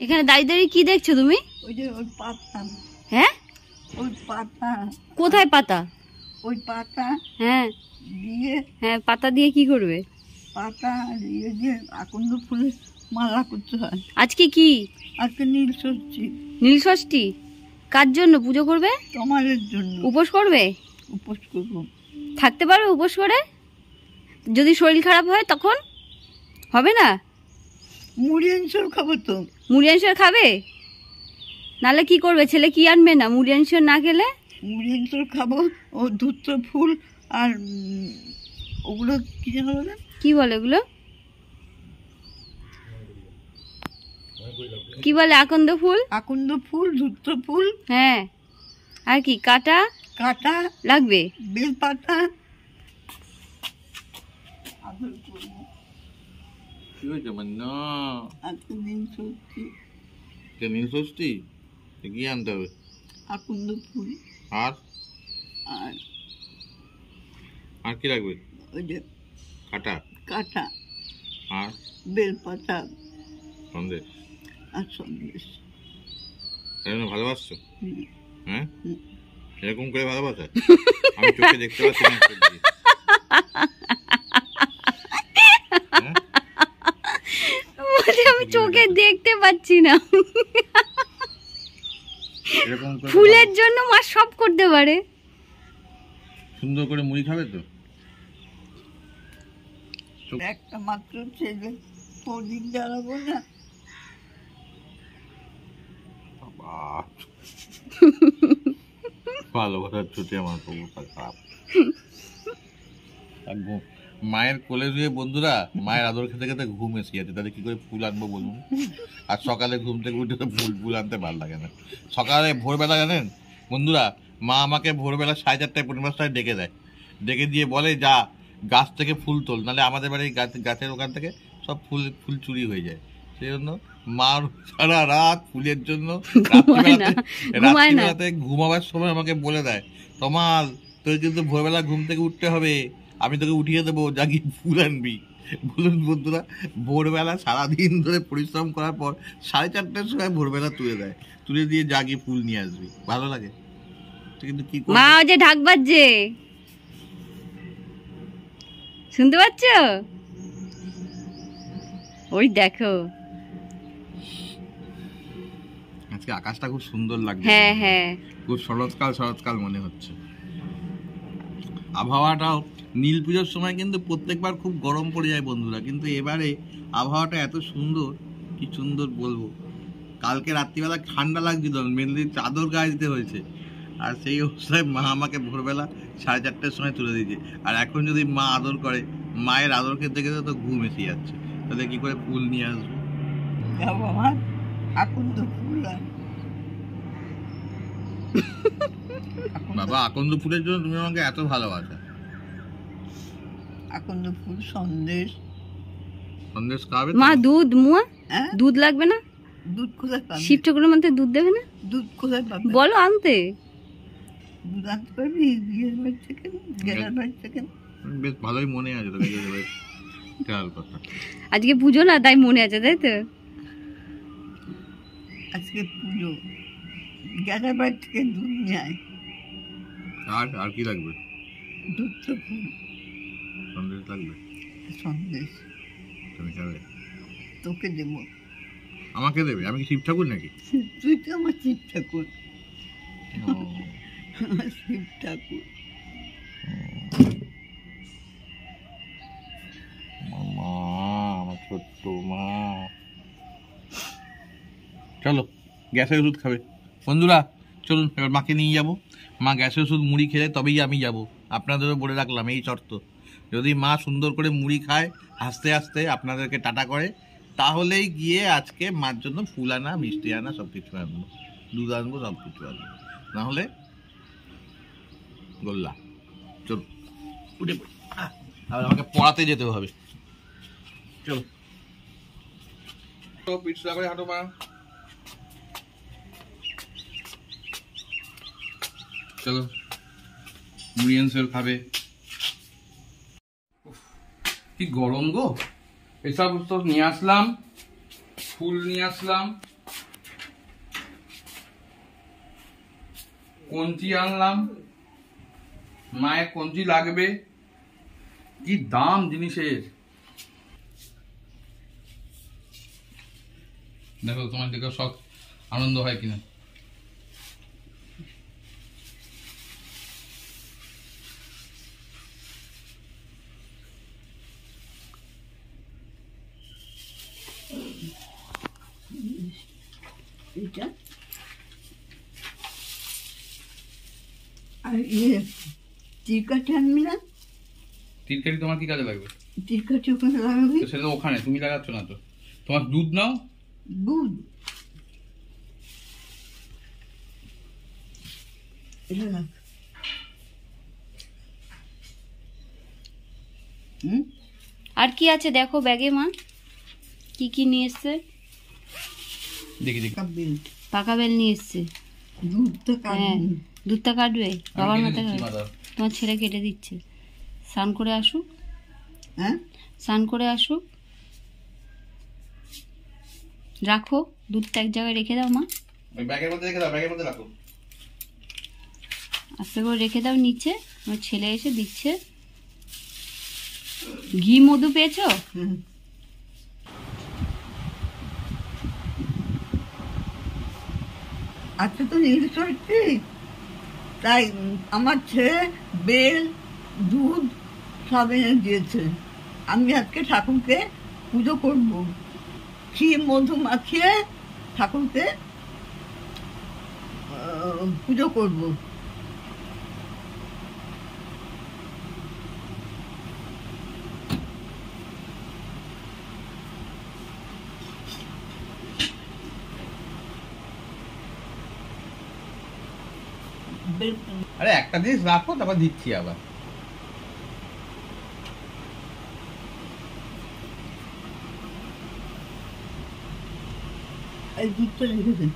এখানে দাঁড়িয়ে দাঁড়িয়ে কি দেখছো তুমি? ওই যে ওই পাতা। হ্যাঁ, ওই পাতা। কোথায় পাতা? ওই পাতা হ্যাঁ দিয়ে। হ্যাঁ, পাতা দিয়ে কি করবে? পাতা দিয়ে যে আকন্দ ফুলের মালা করতে হয়। আজকে কি? আজকে নীল ষষ্ঠী। নীল ষষ্ঠী কার জন্য পুজো করবে? তোমাদের জন্য। উপোস করবে? উপোস করবো। থাকতে পারবে উপোস করে? যদি শরীর খারাপ হয় তখন হবে না? মুড়ি আনসর খাবো তো। মুড়ি আনসর খাবে? নালে কি করবে? ছেলে কি আনবে না মুড়ি আনসর না খেলে? মুড়ি আনসর খাবো। ও ধূর্ত ফুল আর ওগুলো কি যেন বলে, কি বলে ওগুলো? কি বলে? আকন্দ ফুল। আকন্দ ফুল, ধূর্ত ফুল। হ্যাঁ, আর কি? কাটা কাটা লাগবে, বেল পাতা। কি হয়েছে মান্না? আজকে নীল ষষ্ঠী। নীল ষষ্ঠী কি আনতে হবে? আকন্দ ফুল আর আর আর কি লাগবে? ওই যে কাটা কাটা আর বেল পাতা সন্দেশ আর সন্দেশ। ভালোবাসছো? হ্যাঁ, হুম। এরকম করে ভালোবাসা আমি চোখে দেখতে পাচ্ছি না। আমি চোখে দেখতে পাচ্ছি না। ফুলের জন্য মা সব করতে পারে। সুন্দর করে মুড়ি খাবে তো? একটা মাত্র ছেলে, প্রদীপ জ্বালাবো না। ভালোবাসার ছুটি আমার খারাপ। মায়ের কোলে শুয়ে বন্ধুরা মায়ের আদর খেতে খেতে ঘুম এসে যাচ্ছে, তাহলে কি করে ফুল আনবো বলুন? আর সকালে ঘুম থেকে উঠে তো ফুল আনতে ভালো লাগে না। সকালে ভোরবেলা জানেন বন্ধুরা, মা আমাকে ভোরবেলা 4:30 5:30 ডেকে দেয়, ডেকে দিয়ে বলে যা গাছ থেকে ফুল তোল, নাহলে আমাদের বাড়ির গাছের ওখান থেকে সব ফুল চুরি হয়ে যায়। সেই জন্য মার সারা রাত ফুলের জন্য রাত্রিবেলাতে ঘুমাবার সময় আমাকে বলে দেয়, তমাল তোর কিন্তু ভোরবেলা ঘুম থেকে উঠতে হবে, আমি তোকে উঠিয়ে দেবো, যা গিয়ে ফুল আনবি। বলুন বন্ধুরা, ভোরবেলা সারাদিন ধরে পরিশ্রম করার পর 4:30টার সময় ভোরবেলা তুলে দেয়, তুলে দিয়ে যা গিয়ে ফুল নিয়ে আসবি। ভালো লাগে কিন্তু কি মা যে ঢাক বাজছে শুনতে পাচ্ছ? ওই দেখো আজকে আকাশটা খুব সুন্দর লাগছে। হ্যাঁ হ্যাঁ, খুব শরৎকাল মনে হচ্ছে। আবহাওয়াটাও নীল পুজোর সময় কিন্তু প্রত্যেকবার খুব গরম পড়ে যায় বন্ধুরা, কিন্তু এবারে আবহাওয়াটা এত সুন্দর, কি সুন্দর বলবো। কালকে রাত্রিবেলা ঠান্ডা লাগছিল, মেনলি চাদর গায়ে দিতে হয়েছে, আর সেই অবস্থায় মা আমাকে ভোরবেলা 4:30টার সময় তুলে দিয়েছে। আর এখন যদি মা আদর করে, মায়ের আদর খেতে খেতে তো ঘুম এসে যাচ্ছে, তাহলে কি করে ফুল নিয়ে আসবো? বাবা আকন্দ ফুলের জন্য তুমি আমাকে এত ভালোবাসা। আকন্দ ফুল, সন্দেশ খাবে মা? দুধ মুয়া, দুধ লাগবে না? দুধ কোথায় পাবে? শিব ঠাকুরের মধ্যে দুধ দেবে না? দুধ কোথায় পাবে? বলো আনতে। দুধ আনতে পারবি বিয়ের বাড়ি থেকে, গেলার বাড়ি থেকে। বেশ ভালোই মনে আছে তো কথা। আজকে পুজো না, তাই মনে আছে, তাই তো? আজকে পুজো, গেলার বাড়ি থেকে দুধ নিয়ে আয়। আর কি লাগবে? দুধ তো ফুল, সন্দেশ লাগবে। সন্দেশ তুমি খাবে? তোকে দেবো। আমাকে দেবে? আমি কি শিব ঠাকুর নাকি? তুই তো আমার শিব ঠাকুর। আমার শিব ঠাকুর। মামা, আমার ছোট্ট মা। চলো গ্যাসের ওষুধ খাবে বন্ধুরা, চলুন এবার মাকে নিয়ে যাবো। মা গ্যাসের ওষুধ মুড়ি খেলে তবেই আমি যাব। আপনাদেরও বলে রাখলাম এই শর্ত, যদি মা সুন্দর করে মুড়ি খায়, হাসতে হাসতে আপনাদেরকে টাটা করে, তাহলেই গিয়ে আজকে মার জন্য ফুল আনা, মিষ্টি আনা, সব কিছু আনবো, দুধ আনবো, সব কিছু আনবো, নাহলে গোল্লা। চল উঠে আর আমাকে পড়াতে যেতে হবে। চলো পিছলা করে হাঁটো মা। চলো মুড়ি আনসর খাবে। কি গরম গো, এসব নিয়ে আসলাম, ফুল নিয়ে আসলাম, কঞ্চি আনলাম, মায়ের কঞ্চি লাগবে, কি দাম জিনিসের। দেখো তোমার দেখো সব আনন্দ হয় কিনা। এটা আর ইয়ে টিকাটি আনবি না? তিরকারি তোমার কি কাজে লাগবে? টিকাটি ওখানে লাগাবি। তো সেটা তো ওখানে, তুমি লাগাচ্ছ না তো। তোমার দুধ নাও। দুধ এটা রাখ। আর কি আছে দেখো ব্যাগে মা, কি কি নিয়ে এসছে। দেখি দেখি। পাকা বেল নিয়ে এসছে। দুধটা হ্যাঁ কাটবি। দুধটা কাটবে, বাবার মাথা কাটবে। মাথা। তোমার ছেলে কেটে দিচ্ছে। স্নান করে আসুক, হ্যাঁ স্নান করে আসুক। রাখো দুধটা এক জায়গায় রেখে দাও মা, ওই ব্যাগের মধ্যে রেখে দাও, ব্যাগের মধ্যে রাখো। আস্তে করে রেখে দাও নিচে। আমার ছেলে এসে দিচ্ছে। ঘি মধু পেয়েছো? হুম। আজকে তো নীল চড়ছি, তাই আমার ছেলে বেল দুধ সব এনে দিয়েছে। আমি আজকে ঠাকুরকে পুজো করব, ঘি মধু মাখিয়ে ঠাকুরকে পুজো করব। আরে একটা জিনিস রাখো, তারপর দিচ্ছি আবার। এই দুধটা রেখে দেন।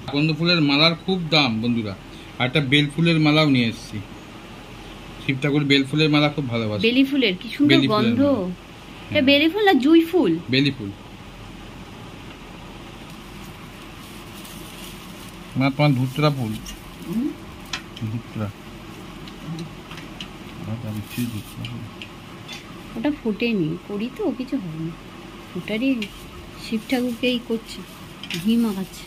আকন্দ ফুলের মালার খুব দাম বন্ধুরা, আর একটা বেল ফুলের মালাও নিয়ে এসেছি। শিব ঠাকুর বেল ফুলের মালা খুব ভালোবাসে। বেলি ফুলের কি সুন্দর বেলি ফুলের গন্ধ। মালা। এটা বেলি ফুল না জুঁই ফুল? বেলি ফুল। না তোমার ধুতরা ফুল। ধুতরা। ওটা ফোটেনি, করি তো কিছু হয় না। ওটারই শিব ঠাকুরকেই করছে, ঘি মাখাচ্ছে।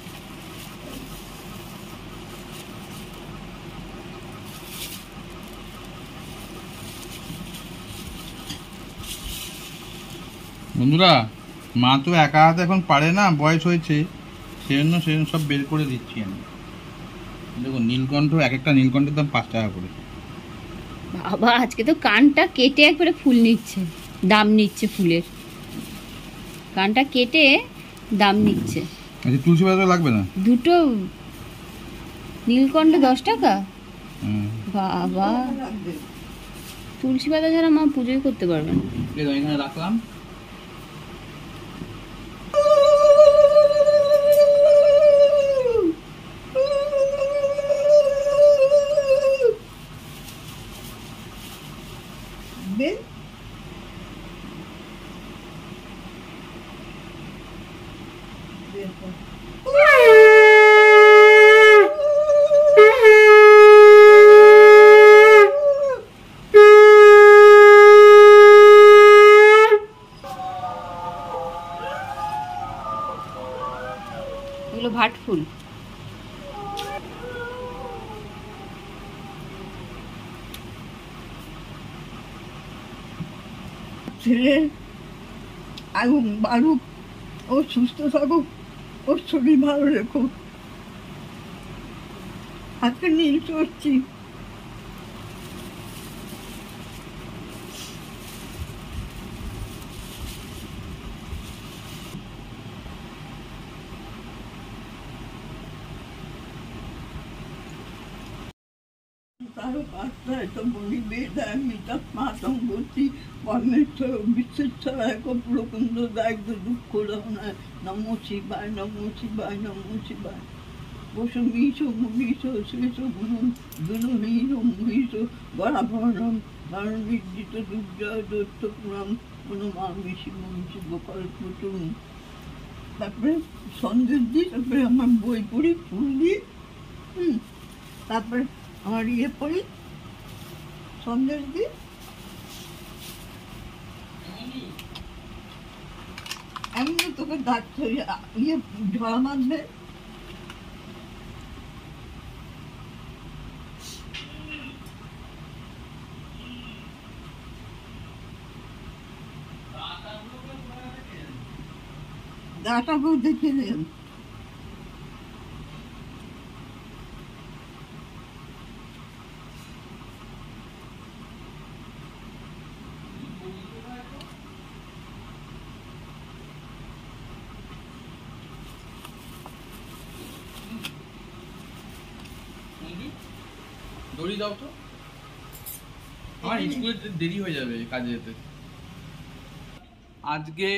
বন্ধুরা মা তো একা হাতে এখন পারে না, বয়স হয়েছে, সেজন্য সব বের করে দিচ্ছি আমি। দেখো নীলকণ্ঠ, এক একটা নীলকণ্ঠের দাম 5 টাকা করে। বাবা আজকে তো কানটা কেটে একবারে ফুল নিচ্ছে, দাম নিচ্ছে ফুলের। কানটা কেটে দাম নিচ্ছে। আচ্ছা তুলসী পাতা লাগবে না? দুটো নীলকণ্ঠ 10 টাকা। হুম। বাবা তুলসী পাতা ছাড়া মা পুজোই করতে পারবে না। এখানে রাখলাম। বেল এগুলো ভাট ফুল। ছেলে আগুন বাড়ুক, ও সুস্থ থাকুক, ওর শরীর ভালো রেখো। আজকে নীল চড়ছি। তারও পাত্রায় তো বলি বেদায় মিতা মাতং গতি পরমেশ্বর বিশ্বেশ্বর এক প্রকুন্দ দায়িত্ব দুঃখ রহনায় নমো শিবায় নমো শিবায় নমো শিবায় পশুমিষ মহিষ শেষ গুণম গুণহীন মহিষ বরাভরণম বরণবিদ্যুত দুর্জয় দৈত্যপুরম গুণমামিষি মহিষী গোপাল প্রচুর। তারপরে সন্দেশ দিই, তারপরে আমার বই পড়ি, ফুল দিই, তারপরে আমার পড়ি, সন্দেশ দিই। এমনি তোকে ডাকছে ঝড়া মারবে। গাটাকেও দেখে নেন। দড়ি দাও তো, আমার স্কুলে দেরি হয়ে যাবে কাজে যেতে। আজকে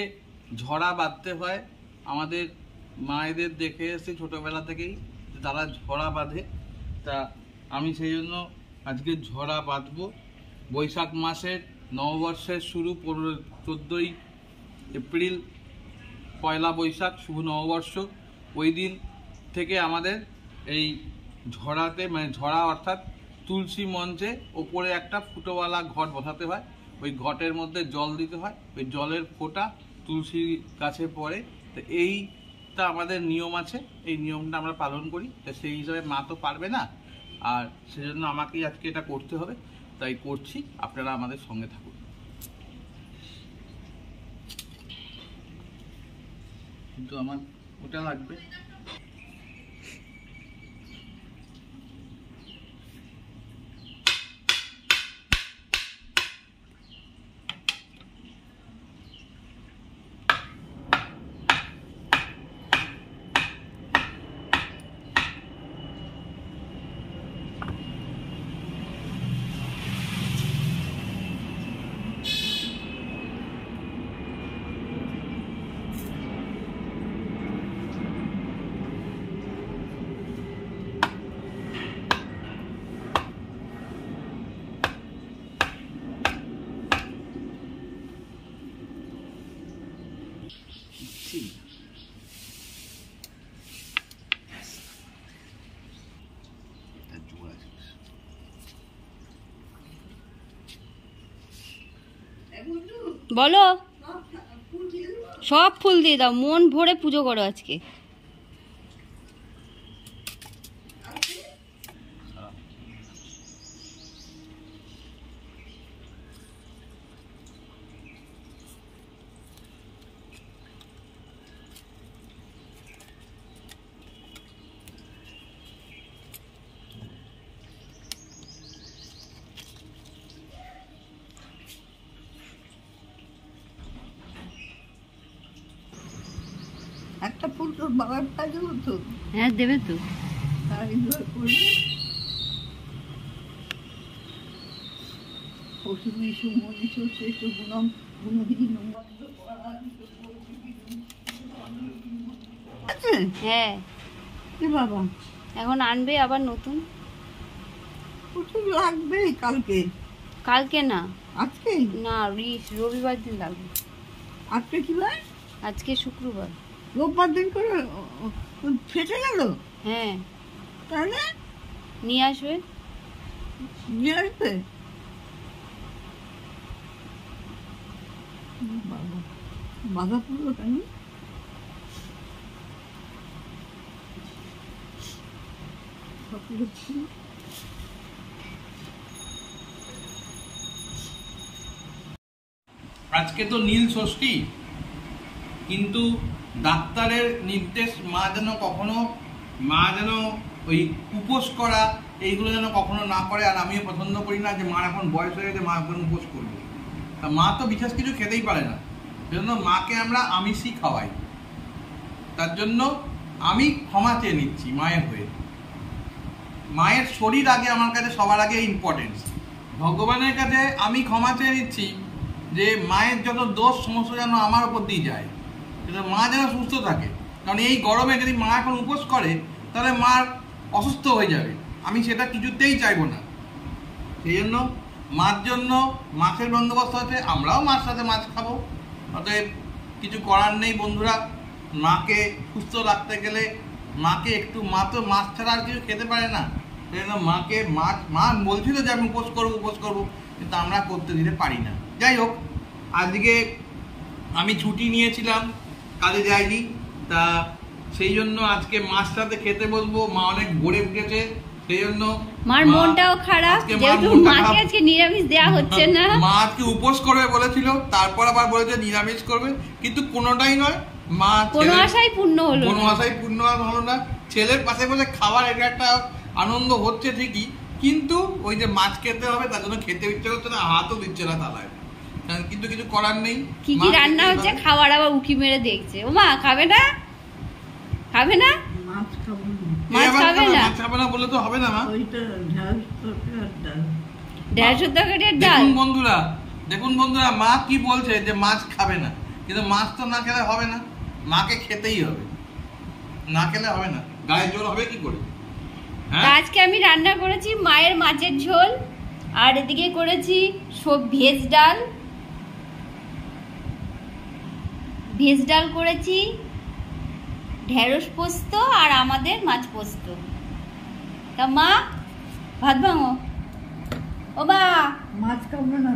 ঝড়া বাঁধতে হয়, আমাদের মায়েদের দেখে এসেছি ছোটবেলা থেকেই তারা ঝড়া বাঁধে, তা আমি সেই জন্য আজকে ঝড়া বাঁধবো। বৈশাখ মাসের নববর্ষের শুরু 14ই এপ্রিল, পয়লা বৈশাখ, শুভ নববর্ষ। ওই দিন থেকে আমাদের এই ঝড়াতে, মানে ঝড়া অর্থাৎ তুলসী মঞ্চে ওপরে একটা ফুটোওয়ালা ঘট বসাতে হয়। ওই ঘটের মধ্যে জল দিতে হয়, ওই জলের ফোঁটা তুলসী গাছে পড়ে। তো এইটা আমাদের নিয়ম আছে, এই নিয়মটা আমরা পালন করি। তো সেই হিসাবে মা তো পারবে না, আর সেজন্য আমাকেই আজকে এটা করতে হবে, তাই করছি। আপনারা আমাদের সঙ্গে থাকুন। কিন্তু আমার ওটা লাগবে। বলো, সব ফুল দিয়ে দাও, মন ভরে পুজো করো আজকে। একটা ফুল তোর বাবার কাজে হতো। হ্যাঁ, দেবে তো। তাই করবি। পশুমিষ মহিষ শেষ গুণম গুণহীন আছে। হ্যাঁ, এ বাবা, এখন আনবে আবার নতুন। প্রচুর লাগবেই কালকে। কালকে না, আজকে না, রবিবার দিন লাগবে। আজকে কি বার? আজকে শুক্রবার। রোববার দিন করে ফেটে গেল। হ্যাঁ, তাহলে নিয়ে আসবে। নিয়ে আসবে। বাবা, বাধা পড়লো কেন? আজকে তো নীল ষষ্ঠী, কিন্তু ডাক্তারের নির্দেশ মা যেন ওই উপোস করা এইগুলো যেন কখনো না করে। আর আমিও পছন্দ করি না যে মার এখন বয়স হয়ে গেছে, মা এখন উপোস করবে। তা মা তো বিশেষ কিছু খেতেই পারে না, সেজন্য মাকে আমরা আমিষই খাওয়াই। তার জন্য আমি ক্ষমা চেয়ে নিচ্ছি মায়ের হয়ে। মায়ের শরীর আগে আমার কাছে সবার আগে ইম্পর্টেন্স। ভগবানের কাছে আমি ক্ষমা চেয়ে নিচ্ছি যে মায়ের যত দোষ সমস্ত যেন আমার উপর দিয়ে যায়, কিন্তু মা যেন সুস্থ থাকে। কারণ এই গরমে যদি মা এখন উপোস করে তাহলে মার অসুস্থ হয়ে যাবে। আমি সেটা কিছুতেই চাইবো না। সেই জন্য মার জন্য মাছের বন্দোবস্ত আছে, আমরাও মার সাথে মাছ খাবো। অতএব কিছু করার নেই বন্ধুরা। মাকে সুস্থ রাখতে গেলে মাকে একটু, মা তো মাছ ছাড়া আর কিছু খেতে পারে না, সেই জন্য মাকে মা বলছিল যে আমি উপোস করবো, কিন্তু আমরা করতে দিতে পারি না। যাই হোক, আজকে আমি ছুটি নিয়েছিলাম, কাজে যাইনি, তা সেই জন্য আজকে মাছ সাথে খেতে বলবো। মা অনেক ভোরে উঠেছে, সেই জন্য মার মনটাও খারাপ, যেহেতু মাকে আজকে নিরামিষ দেওয়া হচ্ছে না। মা আজকে উপোস করবে বলেছিল, তারপর আবার বলেছে নিরামিষ করবে, কিন্তু কোনোটাই নয়। মা কোনো আশাই পূর্ণ হলো না। ছেলের পাশে বসে খাবার, এটা একটা আনন্দ হচ্ছে ঠিকই, কিন্তু ওই যে মাছ খেতে হবে তার জন্য খেতে ইচ্ছে করছে না, হাতও দিচ্ছে না তালায়, কিন্তু কিছু করার নেই। কি কি রান্না হচ্ছে খাবার আবার উকি মেরে দেখছে। ও মা খাবে না? মাছ খাবো না। মাছ খাবে না বলে তো হবে না মা। ওইটা ঢেঁড়সের তরকারি আর ডাল। দেখুন বন্ধুরা, মা কি বলছে যে মাছ খাবে না, কিন্তু মাছ তো না খেলে হবে না, মাকে খেতেই হবে, না খেলে হবে না। গায়ে জোর হবে কি করে? আজকে আমি রান্না করেছি মায়ের মাছের ঝোল, আর এদিকে করেছি সব ভেজ ডাল করেছি, ঢেঁড়স পোস্ত আর আমাদের মাছ পোস্ত। তা মা ভাত ভাঙো। ও মা মাছ খাবো না।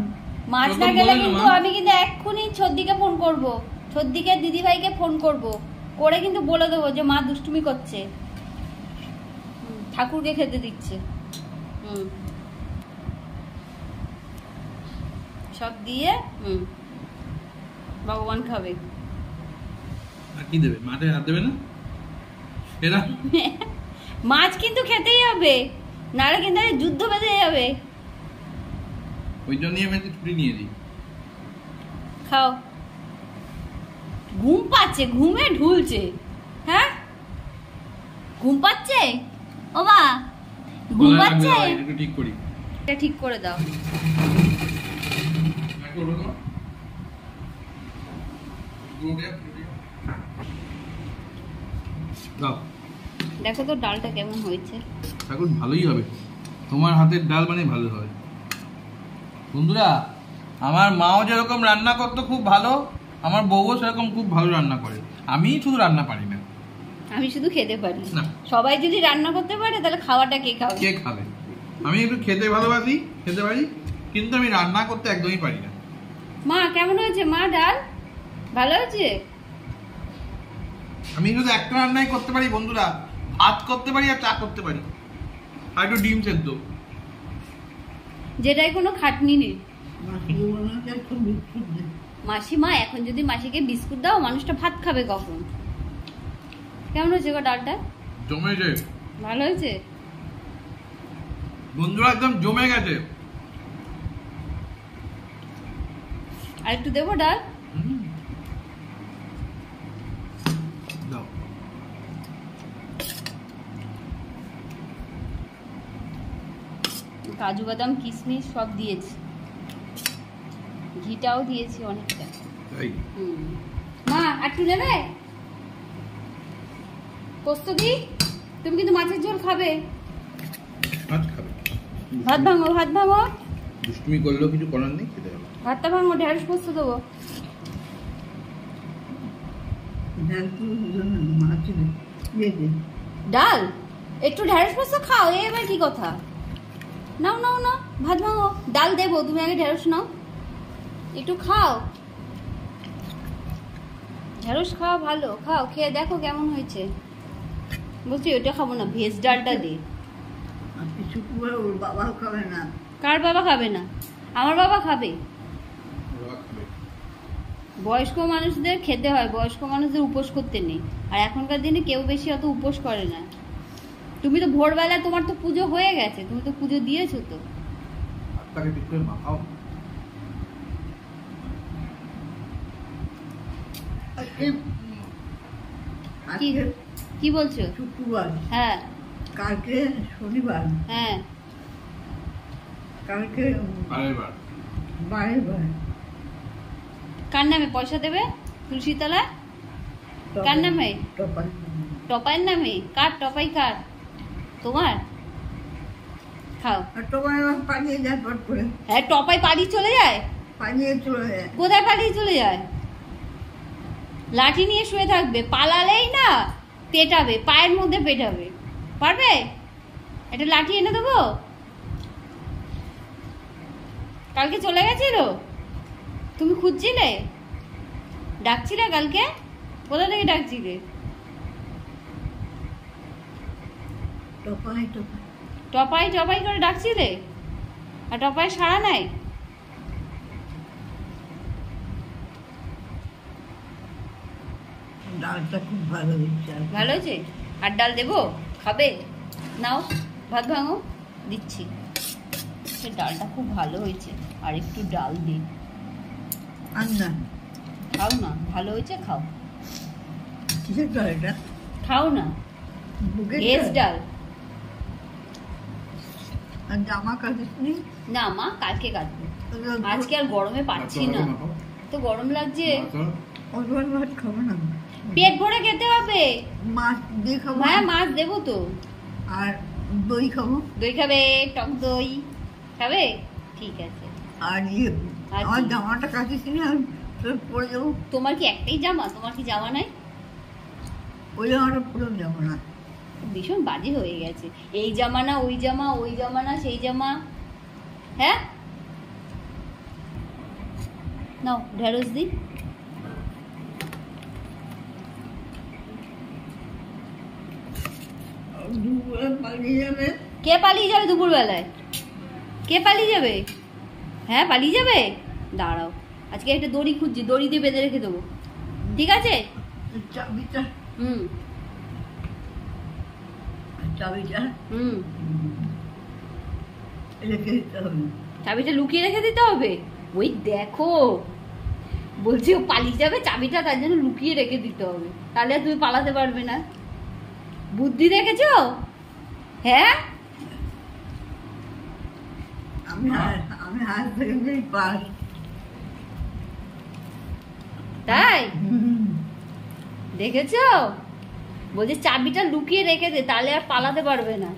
মাছ না গেলে কিন্তু আমি কিন্তু এক্ষুনি ছদ্দিকে ফোন করব, ছদ্দিকে দিদিভাইকে ফোন করব, করে কিন্তু বলে দেবো যে মা দুষ্টুমি করছে, ঠাকুরকে খেতে দিচ্ছে। সব দিয়ে ভগবান খাবে। কি দেবে? মাঠে হাত দেবে না? এরা মাছ কিন্তু খেতেই হবে, নাহলে কিন্তু যুদ্ধ বেঁধে যাবে। ওই জন্যই আমি ছুটি নিয়েছি। খাও। ঘুম পাচ্ছে, ঘুমে ঢুলছে। হ্যাঁ, ঘুম পাচ্ছে। ও মা ঘুম পাচ্ছে? একটু ঠিক করি, এটা ঠিক করে দাও। দেখো তো ডালটা কেমন হয়েছে। এখন ভালোই হবে, তোমার হাতের ডাল মানে ভালো হবে। বন্ধুরা, আমার মাও যেরকম রান্না করতো খুব ভালো, আমার বউও সেরকম খুব ভালো রান্না করে। আমি শুধু রান্না পারি না, আমি শুধু খেতে পারি না। সবাই যদি রান্না করতে পারে তাহলে খাওয়াটা কে খাবে? আমি একটু খেতে ভালোবাসি, খেতে পারি, কিন্তু আমি রান্না করতে একদমই পারি না। মা কেমন হয়েছে? মা ডাল ভালো হয়েছে? আমি শুধু একটা রান্নাই করতে পারি বন্ধুরা, ভাত করতে পারি আর চা করতে পারি, আর একটু ডিম সেদ্ধ, যেটাই কোনো খাটনি নেই। মাসিমা এখন যদি মাসিকে বিস্কুট দাও, মানুষটা ভাত খাবে কখন? কেমন হয়েছে গো ডালটা? জমেছে, ভালো হয়েছে বন্ধুরা, একদম জমে গেছে। আর একটু দেবো ডাল? দাও। কাজু বাদাম কিশমিশ সব দিয়েছি, ঘিটাও দিয়েছি অনেকটা। মা একটু নেবে পোস্ত দি? তুমি কিন্তু মাছের ঝোল খাবে। ভাত ভাঙো। দুষ্টুমি করলেও কিছু করার নেই, খেতে হবে। ভাতটা ভাঙো, ঢেঁড়স পোস্ত দেবো। ডাল একটু ঢেঁড়স পোস্ত খাও, এবার কি কথা? নাও ভাত ভাঙো, ডাল দেবো, তুমি আগে ঢেঁড়স নাও, একটু খাও। ঢেঁড়স খাও, ভালো খাও, খেয়ে দেখো কেমন হয়েছে। বলছি ওটা খাবো না, ভেজ ডালটা দে। ওর বাবা খাবে না। কার বাবা খাবে না? আমার বাবা খাবে। বয়স্ক মানুষদের খেতে হয়, বয়স্ক মানুষদের উপোস করতে নেই। আর এখনকার দিনে কেউ বেশি অত উপোস করে না। তুমি তো ভোরবেলা, তোমার তো পুজো হয়ে গেছে, তুমি তো পুজো দিয়েছো তো। কি বলছো? শুক্রবার, হ্যাঁ কালকে শনিবার, হ্যাঁ কালকে বারের বার। কার নামে পয়সা দেবে? তুলসী তলায় কার নামে? টপাইয়ের নামে? কার টপাই কার? তোমার? খাও। আর তোমার আবার পালিয়ে যায় পট করে, হ্যাঁ, টপাই পালিয়ে চলে যায়। পালিয়ে চলে যায়। কোথায় পালিয়ে চলে যায়? লাঠি নিয়ে শুয়ে থাকবে, পালালেই না পেটাবে, পায়ের মধ্যে পেটাবে। পারবে? একটা লাঠি এনে দেবো? কালকে চলে গেছিল? তুমি খুঁজছিলে? ডাকছিলে কালকে? কোথা থেকে ডাকছিলে? টপাই টপাই টপাই টপাই করে ডাকছিলে, আর টপাই সাড়া নাই। ডালটা খুব ভালো হচ্ছে। ভালো হয়েছে? আর ডাল দেবো? খাবে? নাও, ভাত ভাঙো, দিচ্ছি। সে ডালটা খুব ভালো হয়েছে, আর একটু ডাল দিই। আর না, খাও না, ভালো হয়েছে, খাও। কিসের ডাল এটা? খাও না, বুকের ভেজ ডাল? ডাল। আর জামা কাটিসনি? না মা, কালকে কাটবো, আজকে আর গরমে পাচ্ছি না, তো গরম লাগছে। অজয় ভাত খাবো না, পেট ভরে খেতে হবে। মাছ দিয়ে খাবো। হ্যাঁ, মাছ দেবো তো। আর দই খাবো। দই খাবে? টক দই খাবে? ঠিক আছে। আর ইয়ে, আর আমার কি? জামাটা কাটিসনি, আর পরে যাবো। তোমার কি একটাই জামা? তোমার কি জামা নাই? ওই জামাটা পুরো যাবো না। ভীষণ বাজে হয়ে গেছে, এই জামা না ওই জামা, ওই জামা না সেই জামা। হ্যাঁ, নাও ঢেঁড়স দি। দুপুরে পালিয়ে যাবে। কে পালিয়ে যাবে দুপুর বেলায়? কে পালিয়ে যাবে? হ্যাঁ, পালিয়ে যাবে? দাঁড়াও, আজকে একটা দড়ি খুঁজছি, দড়ি দিয়ে বেঁধে রেখে দেবো, ঠিক আছে? চাবিটা, হুম চাবিটা হুম রেখে দিতে হবে। চাবিটা লুকিয়ে রেখে দিতে হবে? ওই দেখো, বলছি ও পালিয়ে যাবে, চাবিটা তার জন্য লুকিয়ে রেখে দিতে হবে, তাহলে আর তুমি পালাতে পারবে না। বুদ্ধি দেখেছো? হ্যাঁ, আমি হাত থেকে পাস। তাই দেখেছো? বলছি চাবিটা লুকিয়ে রেখে দে, তাহলে আর পালাতে পারবে না।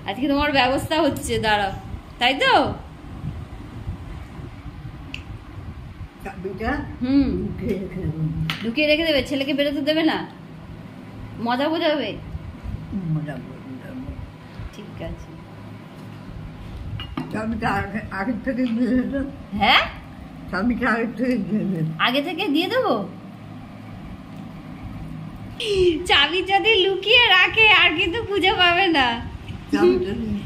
আজকে তোমার ব্যবস্থা হচ্ছে, দাঁড়াও, তাই তো? চাবিটা হুম, লুকিয়ে রেখে দেবো। লুকিয়ে রেখে দেবে, ছেলেকে বেরোতে দেবে না, মজা বোঝাবে। মজা করবো, যাবো। ঠিক আছে। চাবিটা আগের থেকে দিয়ে দেবো। হ্যাঁ, চাবিটা আগের থেকে দিয়ে দেবো। আগে থেকে দিয়ে দেবো? চাবি যদি লুকিয়ে রাখে আর কিন্তু খুঁজে পাবে না। চাবিটা দিয়ে-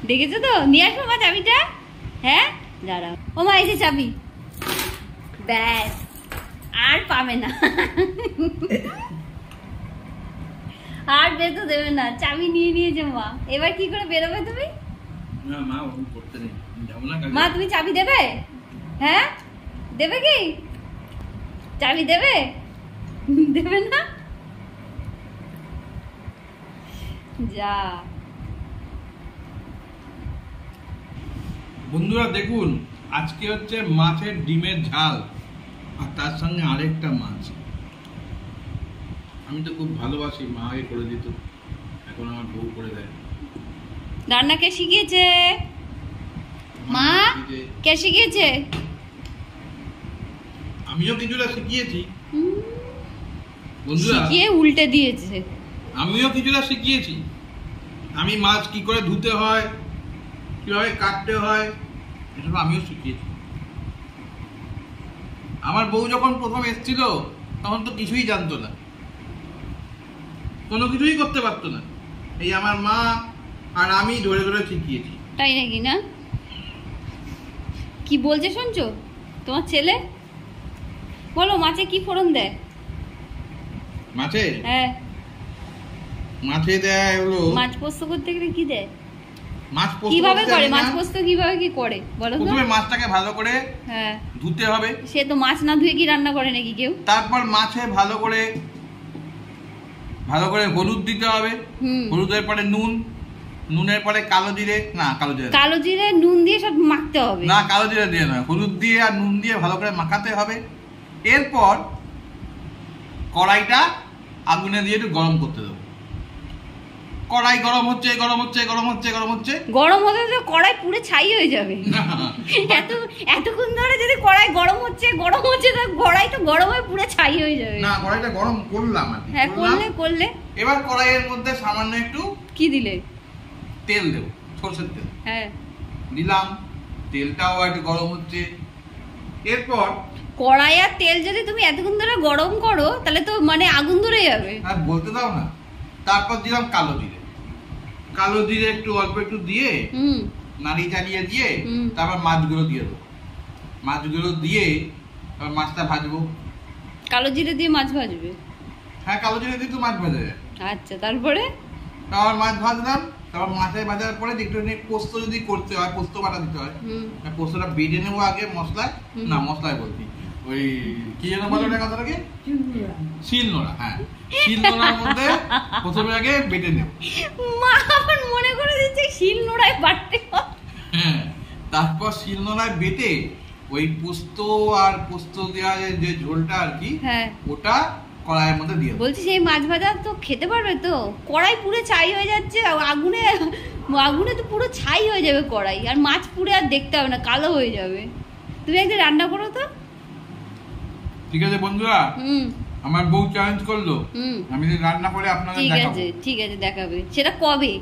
দেখেছো তো? নিয়ে আসবো মা চাবিটা। হ্যাঁ, দাঁড়াও, ও মা, এই যে চাবি, ব্যাস, আর পাবে না, আর বেরোতে দেবে না, চাবি নিয়ে নিয়েছে মা। এবার কি করে বেরোবে তুমি? না মা, ওরকম করতে নেই, যাবো না মা, তুমি চাবি দেবে? হ্যাঁ, দেবে কি? চাবি দেবে? দেবে না? যা। বন্ধুরা দেখুন, আজকে হচ্ছে মাছের ডিমের ঝাল, আর তার সঙ্গে আরেকটা মাছ। আমি তো খুব ভালোবাসি, মা আগে করে দিত, এখন আমার বউ করে দেয়। রান্না কে শিখিয়েছে? মা, কে শিখিয়েছে? আমিও কিছুটা শিখিয়েছি বন্ধুরা, শিখিয়ে উল্টে দিয়েছে। আমিও কিছুটা শিখিয়েছি। আমি মাছ কি করে ধুতে হয়, কিভাবে কাটতে হয়, এসব আমিও শিখিয়েছি। আমার বউ যখন প্রথম এসেছিল তখন তো কিছুই জানতো না, কোনো কিছুই করতে পারতো না। এই আমার মা আর আমি ধরে ধরে শিখিয়েছি। তাই নাকি? না, কি বলছে শুনছো তোমার ছেলে? বলো, মাছে কি ফোড়ন দেয়? মাছে হ্যাঁ, মাছে দেয় হলো, মাছ পোস্ত করতে গেলে কি দেয়? মাছ পোস্ত কিভাবে করতে করে জানি না। মাছ পোস্ত কিভাবে কি করে বলো তো? প্রথমে মাছটাকে ভালো করে হ্যাঁ, ধুতে হবে, সে তো মাছ না ধুয়ে কি রান্না করে নাকি কেউ? তারপর মাছে ভালো করে হলুদ দিতে হবে, হুম, হলুদের পরে নুন, নুনের পরে কালো জিরে, না কালো জিরে না। কালো জিরে নুন দিয়ে সব মাখতে হবে। না, কালো জিরে দিয়ে নয়, হলুদ দিয়ে আর নুন দিয়ে ভালো করে মাখাতে হবে। এরপর কড়াইটা আগুনে দিয়ে একটু গরম করতে দেবো। কড়াই গরম হচ্ছে গরম হচ্ছে গরম হচ্ছে গরম হচ্ছে, গরম হতে তো কড়াই পুরো ছাই হয়ে যাবে। এতক্ষণ ধরে যদি কড়াই গরম হচ্ছে তো কড়াই তো গরম হয়ে পুরো ছাই হয়ে যাবে। না কড়াইটা গরম করলাম আর কি। হ্যাঁ করলে এবার কড়াইয়ের মধ্যে সামান্য একটু কি দিলে? তেল দেবো, সরষের তেল হ্যাঁ দিলাম, তেলটাও একটু গরম হচ্ছে। এরপর কড়াই আর তেল যদি তুমি এতক্ষণ ধরে গরম করো তাহলে তো মানে আগুন ধরে যাবে। আর বলতে দাও না। তারপর দিলাম কালো জিরে, কালো জিরে একটু অল্প একটু দিয়ে নাড়ি চালিয়ে দিয়ে তারপর মাছগুলো দিয়ে দেবো। মাছগুলো দিয়ে তারপর মাছটা ভাজবো। কালো জিরে দিয়ে মাছ ভাজবে? হ্যাঁ কালো জিরে দিয়ে তো মাছ ভাজা যায়। আচ্ছা তারপরে তারপর মাছ ভাজলাম, তারপর মাছে ভাজার পরে একটু পোস্ত যদি করতে হয় পোস্ত বাটা দিতে হয়, পোস্তটা বেটে নেবো আগে মশলায়, না মশলায় বলছি ওই কি যেন বলো না কথাটাকে, শিলনোড়া। হ্যাঁ শিলনোড়ার মধ্যে প্রথমে আগে বেটে নেব। মা আমার মনে করে দিচ্ছে শিলনোড়ায় বাটতে। হ্যাঁ তারপর শিলনোড়ায় বেটে ওই পোস্ত আর পোস্ত দেওয়া যে ঝোলটা আর কি, হ্যাঁ ওটা কড়াইয়ের মধ্যে দিয়ে। বলছি সেই মাছ ভাজা তো খেতে পারবে তো? কড়াই পুরো ছাই হয়ে যাচ্ছে, আগুনে তো পুরো ছাই হয়ে যাবে কড়াই, আর মাছ পুড়ে আর দেখতে হবে না, কালো হয়ে যাবে। তুমি একদিন রান্না করো তো। ঠিক আছে বন্ধুরা, আমার বউ চ্যালেঞ্জ করলো, আমি রান্না করে আপনাদের দেখাবো। ঠিক আছে দেখাবে। সেটা কবে?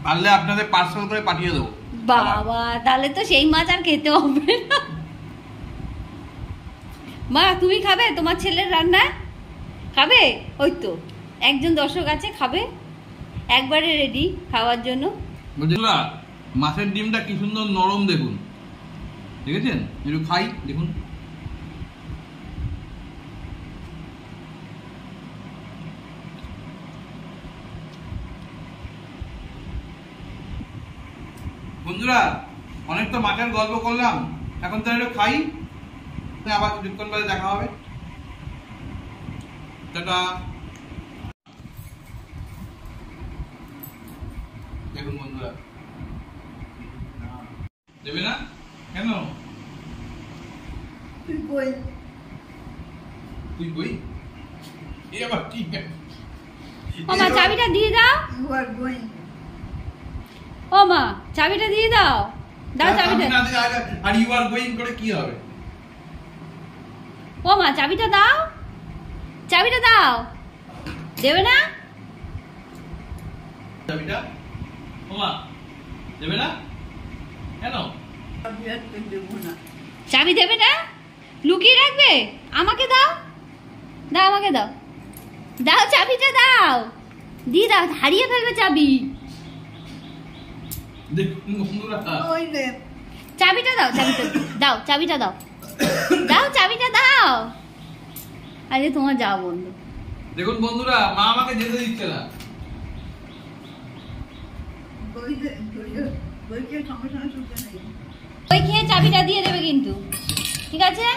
পারলে আপনাদের পার্সেল করে পাঠিয়ে দেবো। বাবা তাহলে তো সেই মাছ আর খেতে হবে না। মা তুমি খাবে তোমার ছেলের রান্না? খাবে? ওই তো একজন দর্শক আছে খাবে, একবারে রেডি খাওয়ার জন্য। বুঝলা মাছের ডিমটা কি সুন্দর নরম, দেখুন দেখেছেন? একটু খাই দেখুন। বন্ধুরা অনেক তো মাছের গল্প করলাম, এখন তো একটু খাই, আবার কিছুক্ষণ পরে দেখা হবে। টাটা। দেখুন বন্ধুরা, দেবে না কেন? তুই বই এ আবার ঠিক আছে। ও মা চাবিটা দিয়ে দাও। ও মা চাবিটা দিয়ে দাও। দাও চাবিটা। আর ইউ আর গোইং করে কি হবে? ও মা চাবিটা দাও, চাবিটা দাও। দেবে না চাবিটা? ও মা দেবে না কেন? চাবি দেবে না, লুকিয়ে রাখবে। আমাকে দাও, দাও আমাকে দাও, দাও চাবিটা দাও, দিয়ে দাও, হারিয়ে ফেলবে চাবি। দেখুন বন্ধুরা, চাবিটা দাও, চাবিটা দাও, চাবিটা দাও, দাও চাবিটা দাও। আরে তোমার যাও বন্ধু। দেখুন বন্ধুরা, মা আমাকে যেতে দিচ্ছে না। দই খেয়ে চাবিটা দিয়ে দেবে কিন্তু, ঠিক আছে?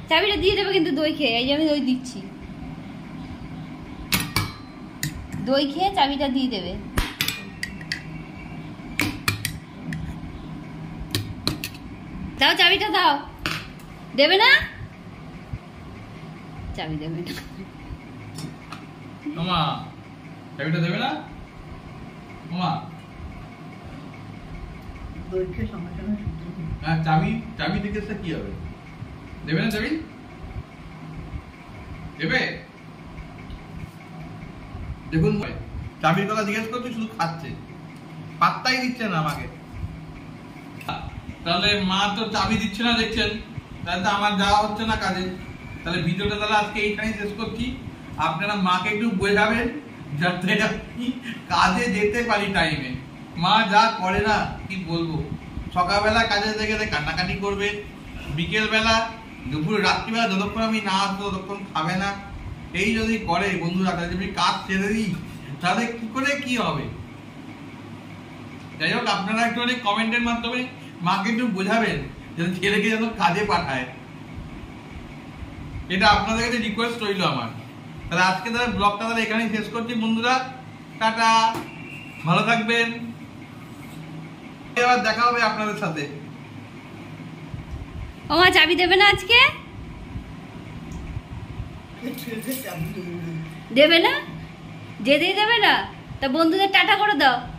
চাবিটা দিয়ে দেবে কিন্তু দই খেয়ে। এই যে আমি দই দিচ্ছি, দই খেয়ে চাবিটা দিয়ে দেবে। দাও চাবিটা দাও। দেবে না, চাবি দেবে না। মা চাবিটা দেবে না? মা চাবি দেখে কি হবে? দেবে না চাবি? দেবে? দেখুন চাবির কথা জিজ্ঞেস করছি, শুধু খাচ্ছে, পাত্তাই দিচ্ছে না আমাকে। তাহলে মা তো চাবি দিচ্ছে না দেখছেন, তাহলে তো আমার যাওয়া হচ্ছে না কাজে। তাহলে ভিডিওটা তাহলে আজকে এইখানেই শেষ করছি। আপনারা মাকে একটু বোঝাবেন যাতে আমি কাজে যেতে পারি টাইমে। মা যা করে না কি বলবো, সকালবেলা কাজে গেলে কান্নাকাটি করবে, বিকেলবেলা দুপুর রাত্রিবেলা যতক্ষণ আমি না আসবো ততক্ষণ খাবে না। এই যদি করে বন্ধুরা, তাহলে যদি কাজ ছেড়ে দিই তাহলে কি করে কি হবে? যাই হোক, আপনারা একটু কমেন্টের মাধ্যমে মাকে একটু বোঝাবেন যেন ছেলেকে যেন কাজে পাঠায়। এটা আপনাদের কাছে রিকোয়েস্ট রইল আমার। তাহলে আজকে তাহলে ব্লগটা তাহলে এখানেই শেষ করছি বন্ধুরা। টাটা, ভালো থাকবেন, এবার দেখা হবে আপনাদের সাথে। ও মা চাবি দেবে না আজকে? ছেলেকে চাবি দেবে না। দেবে না? যেতেই দেবে না? তা বন্ধুদের টাটা করে দাও।